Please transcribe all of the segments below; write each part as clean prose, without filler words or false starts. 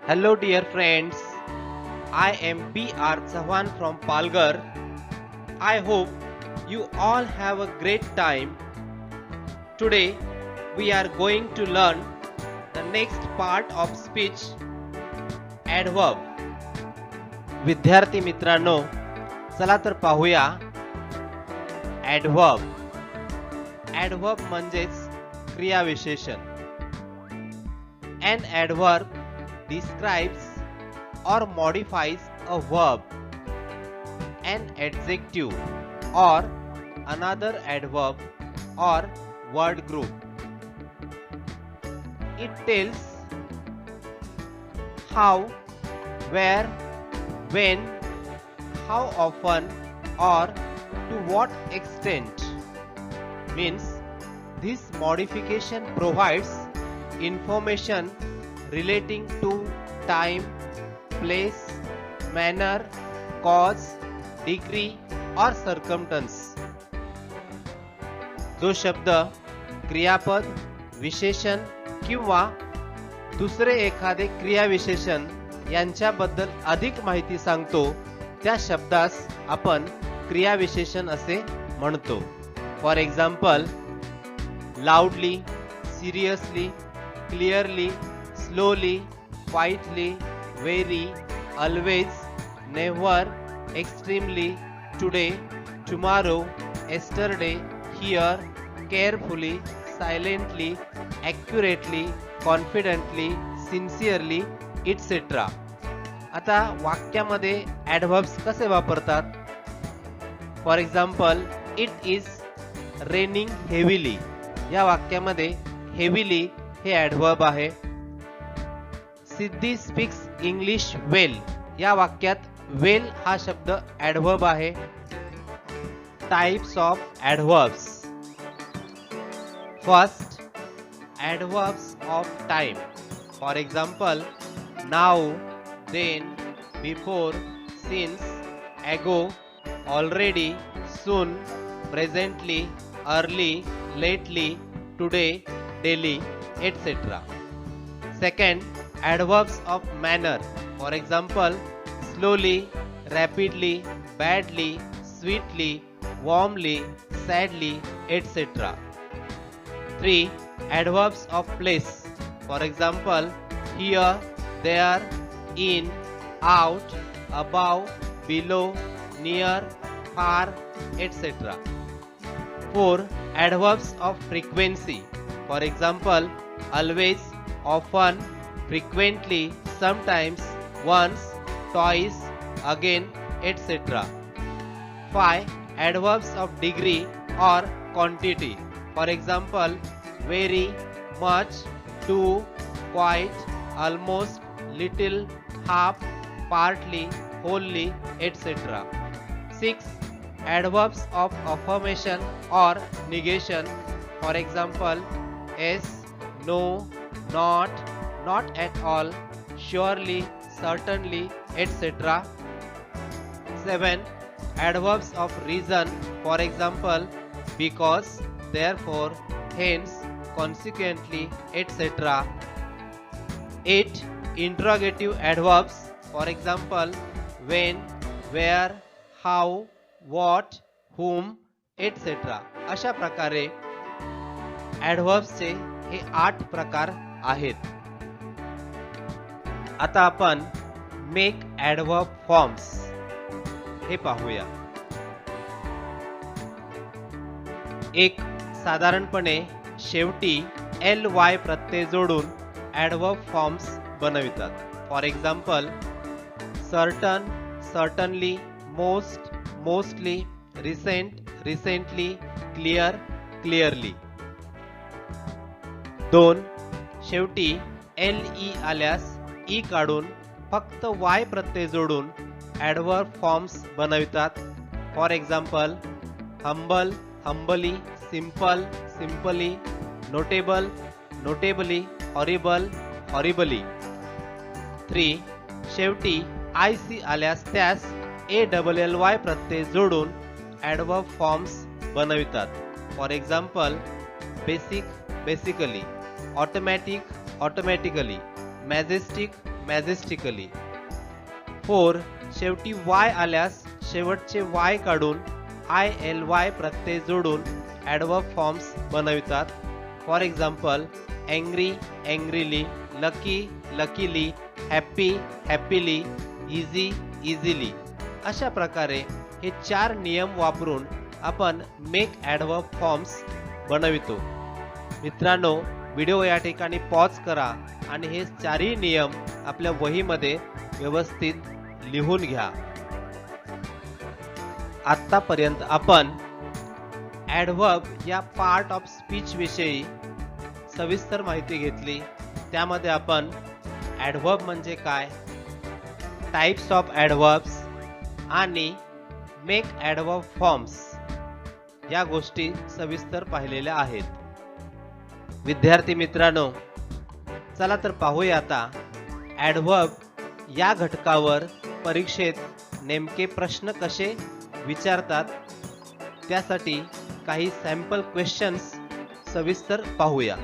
Hello dear friends, I am B.R. Chauhan from Palghar. I hope you all have a great time. Today we are going to learn the next part of speech, adverb. विद्यार्थी मित्रांनो, चला तर पाहूया adverb. Adverb म्हणजेच क्रियाविशेषण. An adverb describes or modifies a verb, an adjective or another adverb or word group. It tells how, where, when, how often or to what extent. Means this modification provides information relating to time, place, manner, cause, degree or circumstance. जो शब्द क्रियापद, विशेषण किंवा दुसरे एखादे क्रियाविशेषण यांच्याबद्दल अधिक माहिती सांगतो त्या शब्दास आपण क्रियाविशेषण असे म्हणतो. For example, लाऊडली, seriously, clearly, slowly, quietly, very, always, never, extremely, today, tomorrow, yesterday, here, carefully, silently, accurately, confidently, sincerely, etc. आता वाक्यामध्ये ॲडव्हर्ब्स कसे वापरतात? For example, it is raining heavily. या वाक्यामध्ये हेविली हे ॲडव्हर्ब आहे. Siddhi speaks English well. या वाक्यात वेल हा शब्द ॲडव्हर्ब आहे. Types of adverbs. First, adverbs of time. For example, now, then, before, since, ago, already, soon, presently, early, lately, today, daily, etc. Second, adverbs of manner. For example, slowly, rapidly, badly, sweetly, warmly, sadly, etc. 3. Adverbs of place. For example, here, there, in, out, above, below, near, far, etc. 4. Adverbs of frequency. For example, always, often, frequently, sometimes, once, twice, again, etc. 5. Adverbs of degree or quantity. For example, very, much, too, quite, almost, little, half, partly, wholly, etc. 6. Adverbs of affirmation or negation. For example, yes, no, not, not at all, surely, certainly, etc. 7. Adverbs of reason. For example, because, therefore, hence, consequently, etc. 8. Interrogative adverbs. For example, when, where, how, what, whom, etc. अशा प्रकारे ॲडव्हर्ब्सचे हे 8 प्रकार आहेत. आता आपण make adverb forms हे पाहूया. एक, साधारणपणे शेवटी ly प्रत्यय जोडून ॲडव्हर्ब फॉर्म्स बनवितात. For example, certain, certainly, most, mostly, recent, recently, clear, clearly. 2. शेवटी ली आल्यास ई काढून फक्त वाय प्रत्यय जोडून ॲडव्हर्ब फॉर्म्स बनवितात. For example, humble, humbly, simple, simply, notable, notably, horrible, horribly. 3. शेवटी आयसी आल्यास त्यास ALLY प्रत्यय जोडून ॲडव्हर्ब फॉर्म्स बनवितात. For example, basic, basically, automatic, automatically, majestic, majestically. 4. शेवटी वाय आल्यास शेवटचे वाय काढून ILY प्रत्यय जोडून ॲडव्हर्ब फॉर्म्स बनवितात. For example angry, angrily, lucky, luckily, happy, happily, easy, easily. अशा प्रकारे हे 4 नियम वापरून आपण मेक ॲडव्हर्ब फॉर्म्स बनवितो. मित्रांनो, व्हिडिओ या ठिकाणी पॉज करा आणि हे 4ही नियम आपल्या वहीमध्ये व्यवस्थित लिहून घ्या. आतापर्यंत आपण ॲडव्हर्ब या पार्ट ऑफ स्पीच विषयी सविस्तर माहिती घेतली. त्यामध्ये आपण ॲडव्हर्ब म्हणजे काय, टाइप्स ऑफ ॲडव्हर्ब्स आणि मेक ॲडव्हर्ब फॉर्म्स या गोष्टी सविस्तर पाहिलेल्या आहेत. विद्यार्थी मित्रांनो, चला तर पाहूया आता ॲडव्हर्ब या घटकावर परीक्षेत नेमके प्रश्न कसे विचारतात. त्यासाठी काही सॅम्पल क्वेश्चन्स सविस्तर पाहूया.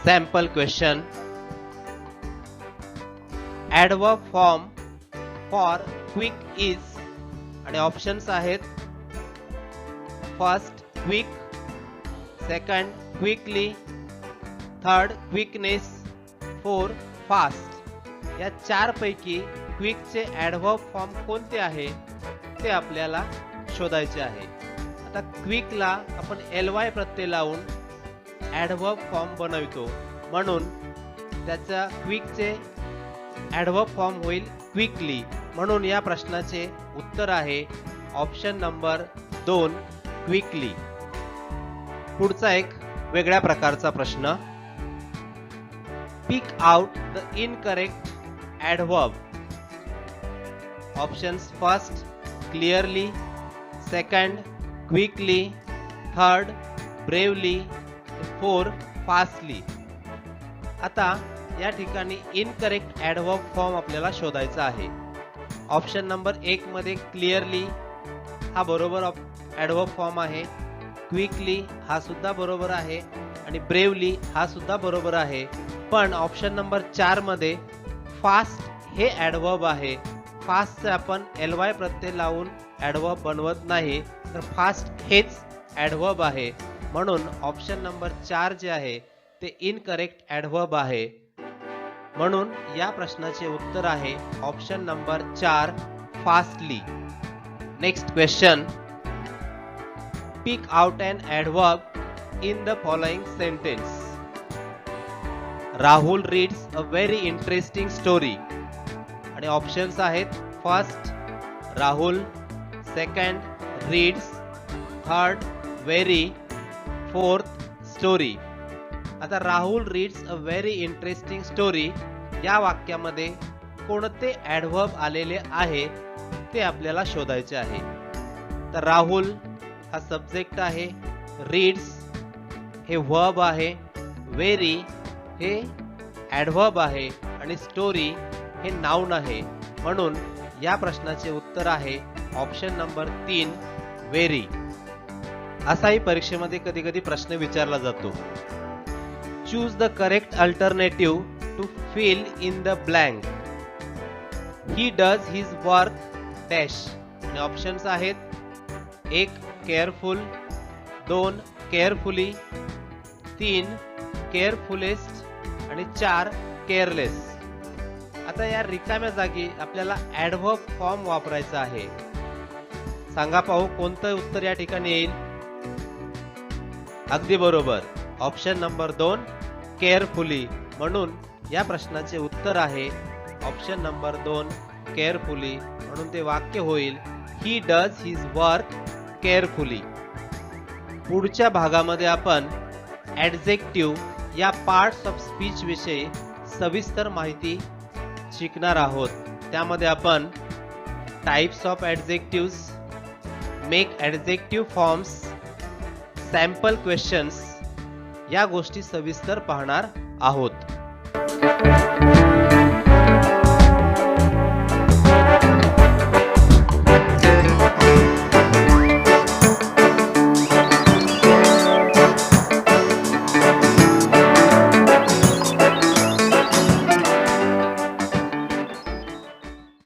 Sample question. Adverb form for quick is आणि ऑप्शन्स आहेत first quick, second quickly, third quickness, 4 fast. या 4 पैकी क्विकचे ॲडव्हर्ब फॉर्म कोणते आहे ते आपल्याला शोधायचे आहे. आता क्विकला आपण LY प्रत्यय लावून ॲडव्हर्ब फॉर्म बनवितो, म्हणून त्याचा क्विकचे ॲडव्हर्ब फॉर्म होईल क्विकली. म्हणून या प्रश्नाचे उत्तर आहे ऑप्शन नंबर 2 क्विकली. पुढचा एक वेगळ्या प्रकारचा प्रश्न. Pick out the incorrect adverb. Options first clearly, second quickly, third bravely, 4 fastly. आता या ठिकाणी इनकरेक्ट ॲडव्हर्ब फॉर्म आपल्याला शोधायचा आहे. ऑप्शन नंबर 1 मध्ये क्लिअरली हा बरोबर ॲडव्हर्ब फॉर्म आहे, क्विकली हा सुद्धा बरोबर आहे आणि ब्रेवली हा सुद्धा बरोबर आहे. पण ऑप्शन नंबर 4 मध्ये फास्ट हे ॲडव्हर्ब आहे. फास्टचे आपण LY प्रत्यय लावून ॲडव्हर्ब बनवत नाही, तर फास्ट हेच ॲडव्हर्ब आहे. म्हणून ऑप्शन नंबर 4 जे आहे ते इनकरेक्ट ॲडव्हर्ब आहे. म्हणून या प्रश्नाचे उत्तर आहे option number 4 fastly. Next question. Pick out an adverb in the following sentence. Rahul reads a very interesting story. आणि ऑप्शन्स आहेत first Rahul, second reads, third very, fourth story. आता Rahul reads a very interesting story या वाक्यामध्ये कोणते adverb आलेले आहे ते आपल्याला शोधायचे आहे. तर राहुल हा सब्जेक्ट आहे, रीड्स हे वर्ब आहे, व्हेरी हे ॲडव्हर्ब आहे आणि स्टोरी हे नाउन आहे. म्हणून या प्रश्नाचे उत्तर आहे ऑप्शन नंबर 3 व्हेरी. असाही परीक्षेमध्ये कधी कधी प्रश्न विचारला जातो. Choose the correct alternative to fill in the blank. He does his work dash. आणि ऑप्शन्स आहेत 1 केअरफुल, 2 केअरफुली, 3 केअरफुलेस्ट आणि 4 केअरलेस. आता या रिकाम्या जागी आपल्याला ॲडव्हर्ब फॉर्म वापरायचा आहे. सांगा पाहू कोणतं उत्तर या ठिकाणी येईल. अगदी बरोबर, ऑप्शन नंबर 2 केअरफुली. म्हणून या प्रश्नाचे उत्तर आहे ऑप्शन नंबर 2 केअरफुली. म्हणून ते वाक्य होईल ही डज हिज वर्क केअरफुली. पुढच्या भागामध्ये आपण ॲडजेक्टिव्ह या पार्ट्स ऑफ स्पीच विषयी सविस्तर माहिती शिकणार आहोत. त्यामध्ये आपण types of adjectives, make adjective forms, sample questions या गोष्टी सविस्तर पाहणार आहोत.